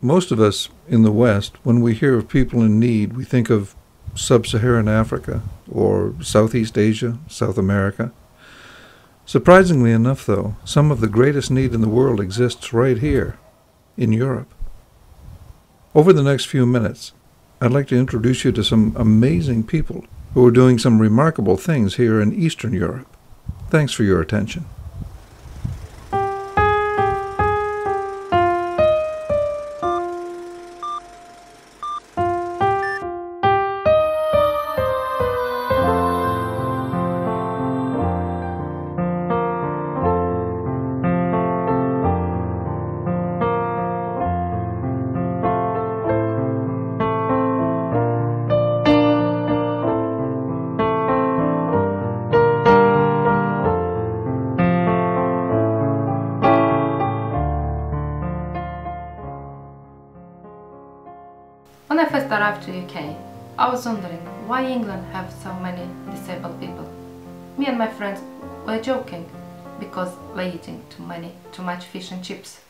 Most of us in the West, when we hear of people in need, we think of sub-Saharan Africa or Southeast Asia, South America. Surprisingly enough, though, some of the greatest need in the world exists right here, in Europe. Over the next few minutes, I'd like to introduce you to some amazing people who are doing some remarkable things here in Eastern Europe. Thanks for your attention. When I first arrived to UK, I was wondering why England have so many disabled people. Me and my friends were joking because we're eating too much fish and chips.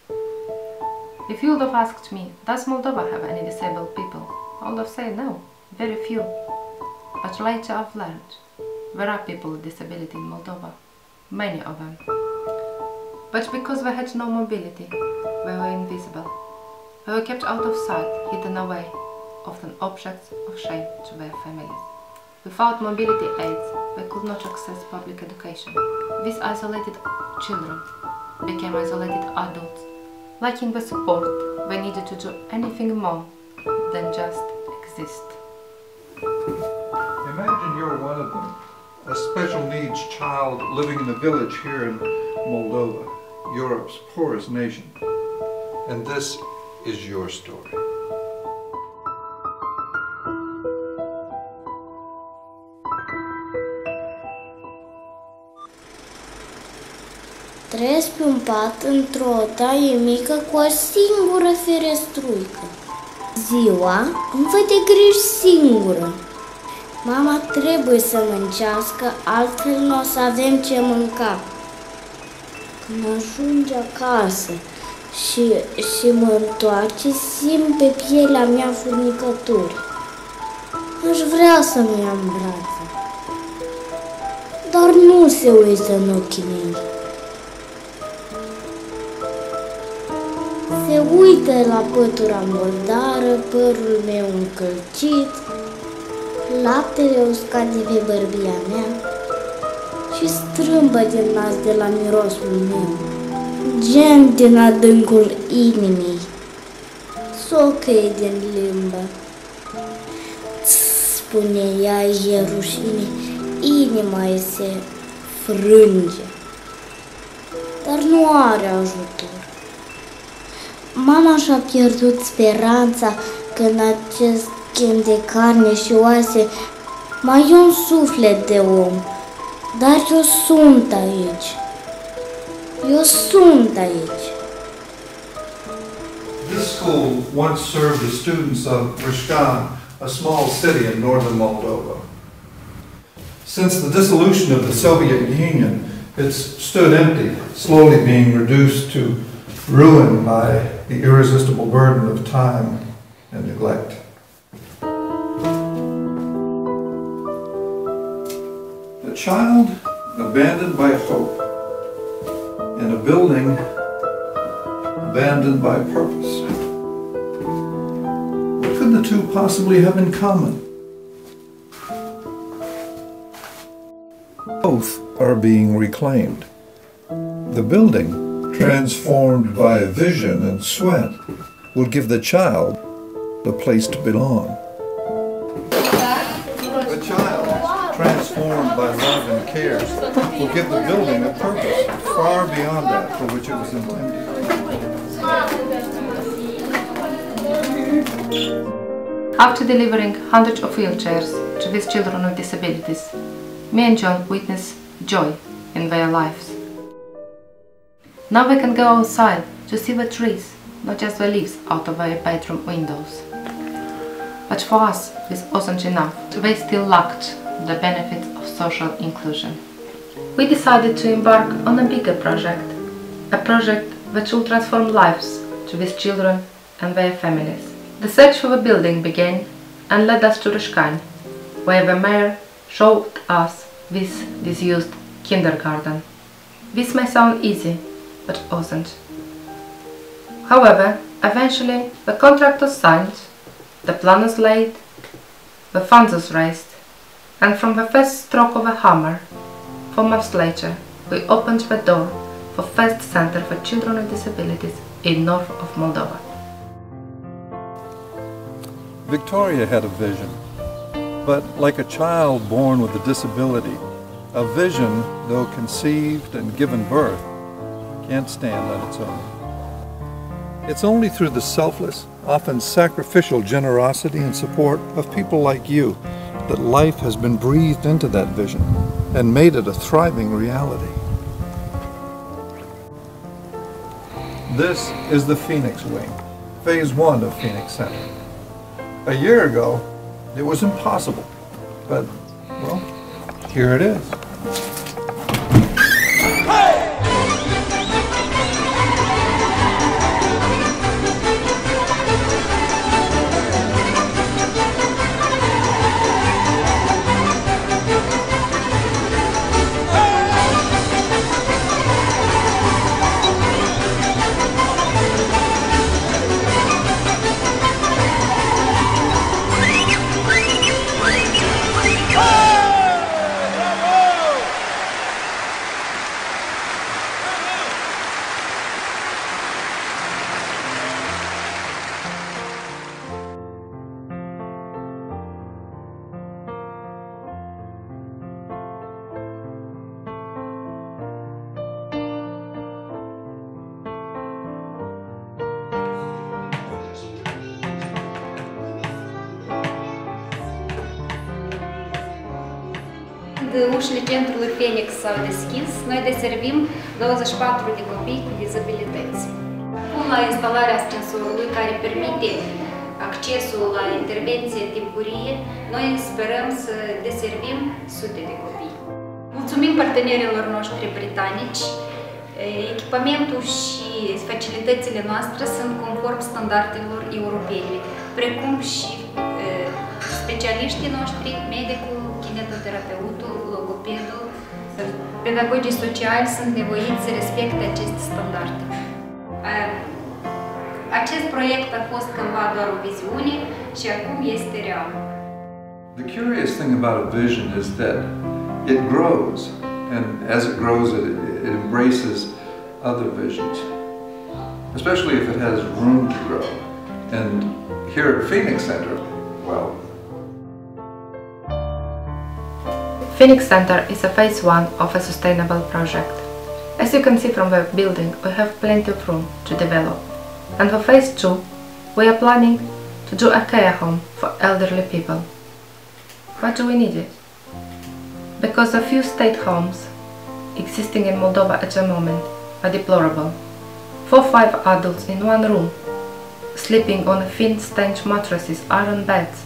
If you would have asked me, does Moldova have any disabled people? I would have said no, very few. But later I've learned there are people with disability in Moldova, many of them. But because they had no mobility, they were invisible. They were kept out of sight, hidden away, often objects of shame to their families. Without mobility aids, they could not access public education. These isolated children became isolated adults, lacking the support they needed to do anything more than just exist. Imagine you're one of them, a special needs child living in a village here in Moldova, Europe's poorest nation. And this is your story. Trăiesc pe un pat într-o odaie mică cu o singură ferestruică. Ziua îmi fă de griji singură. Mama trebuie să mâncească, altfel nu o să avem ce mânca. Când ajunge acasă și mă întoarce, simt pe pielea mea furnicături. Aș vrea să-mi ia în brațe, dar nu se uită în ochii mei. Se uită la pătura mărdară, părul meu încălcit, laptele uscat de pe bărbia mea și strâmbă din nas de la mirosul meu, gen din adâncul inimii, socăie din limbă. Spune ea, e rușine, inima ei se frânge, dar nu are ajutor. Mama și-a pierdut speranța că în acest chem de carne și oase mai e un suflet de om, dar eu sunt aici. Eu sunt aici. This school once served the students of Rishkan, a small city in northern Moldova. Since the dissolution of the Soviet Union, it's stood empty, slowly being reduced to ruin by the irresistible burden of time and neglect. A child abandoned by hope in a building abandoned by purpose. What could the two possibly have in common? Both are being reclaimed. The building, transformed by vision and sweat, will give the child a place to belong. The child, transformed by love and care, will give the building a purpose far beyond that for which it was intended. After delivering hundreds of wheelchairs to these children with disabilities, me and John witness joy in their lives. Now we can go outside to see the trees, not just the leaves out of their bedroom windows. But for us, this wasn't enough. They still lacked the benefits of social inclusion. We decided to embark on a bigger project, a project that will transform lives to these children and their families. The search for the building began and led us to Rishkani, where the mayor showed us this disused kindergarten. This may sound easy, but it wasn't. However, eventually the contract was signed, the plan was laid, the funds was raised, and from the first stroke of a hammer, 4 months later, we opened the door for first center for children with disabilities in north of Moldova. Victoria had a vision, but like a child born with a disability, a vision, though conceived and given birth, can't stand on its own. It's only through the selfless, often sacrificial generosity and support of people like you that life has been breathed into that vision and made it a thriving reality. This is the Phoenix Wing, Phase 1 of Phoenix Center. A year ago, it was impossible, but, well, here it is. Când ușile centrului Phoenix s-au deschis, noi deservim 24 de copii cu dizabilități. Acum la instalarea ascensorului care permite accesul la intervenție timpurie, noi sperăm să deservim sute de copii. Mulțumim partenerilor noștri britanici. Echipamentul și facilitățile noastre sunt conform standardelor europene, precum și specialiștii noștri, medicul, kinetoterapeutul, logopedul, pedagogii sociali sunt nevoiți să respecte aceste standarde. Acest proiect a fost cândva doar o viziune și acum este real. The curious thing about a vision is that it grows, and as it grows, it embraces other visions, especially if it has room to grow. And here at Phoenix Center, well, Phoenix Center is a phase 1 of a sustainable project. As you can see from the building, we have plenty of room to develop. And for phase 2, we are planning to do a care home for elderly people. Why do we need it? Because the few state homes existing in Moldova at the moment are deplorable. 4 or 5 adults in one room, sleeping on thin stench mattresses, iron beds,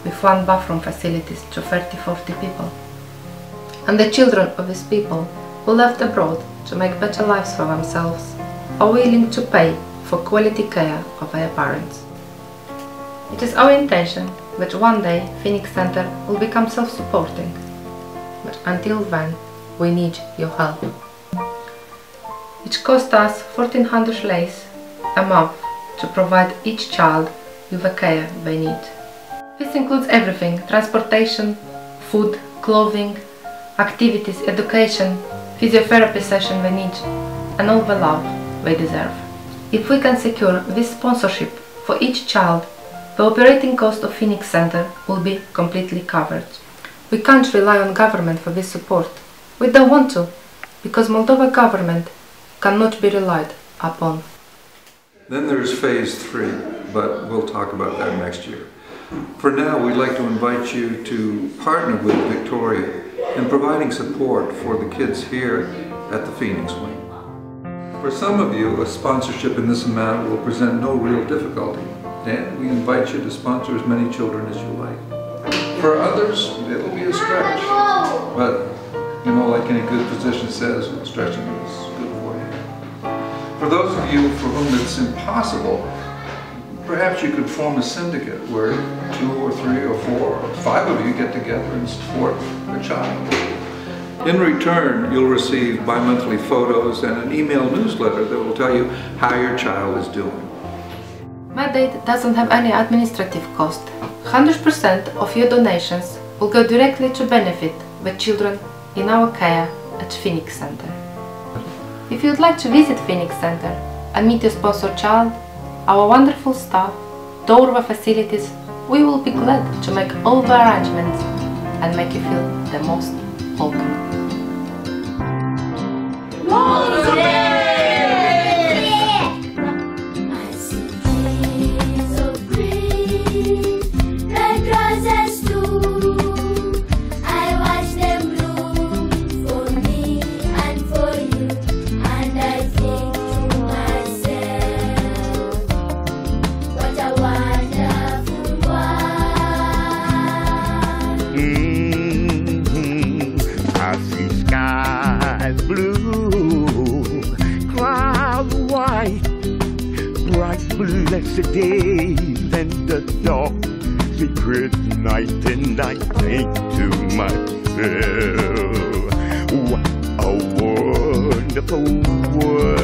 with 1 bathroom facilities to 30-40 people. And the children of these people who left abroad to make better lives for themselves are willing to pay for quality care of their parents. It is our intention that one day Phoenix Center will become self-supporting, but until then we need your help. It costs us 1,400 lei a month to provide each child with the care they need. This includes everything: transportation, food, clothing, activities, education, physiotherapy session they need, and all the love they deserve. If we can secure this sponsorship for each child, the operating cost of Phoenix Center will be completely covered. We can't rely on government for this support. We don't want to, because Moldova government cannot be relied upon. then there's phase 3, but we'll talk about that next year. For now, we'd like to invite you to partner with Victoria in providing support for the kids here at the Phoenix Wing. For some of you, a sponsorship in this amount will present no real difficulty, and we invite you to sponsor as many children as you like. For others, it'll be a stretch, but you know, like any good physician says, stretching is good for you. For those of you for whom it's impossible, Perhaps you could form a syndicate where 2 or 3 or 4 or 5 of you get together and support a child. In return, you'll receive bi-monthly photos and an email newsletter that will tell you how your child is doing. MedAid doesn't have any administrative cost. 100% of your donations will go directly to benefit the children in our care at Phoenix Center. If you'd like to visit Phoenix Center and meet your sponsored child, our wonderful staff, tour the facilities, we will be glad to make all the arrangements and make you feel the most welcome. I see skies blue, clouds white, bright blessed days and the dark secret night, and I think to myself, what a wonderful world.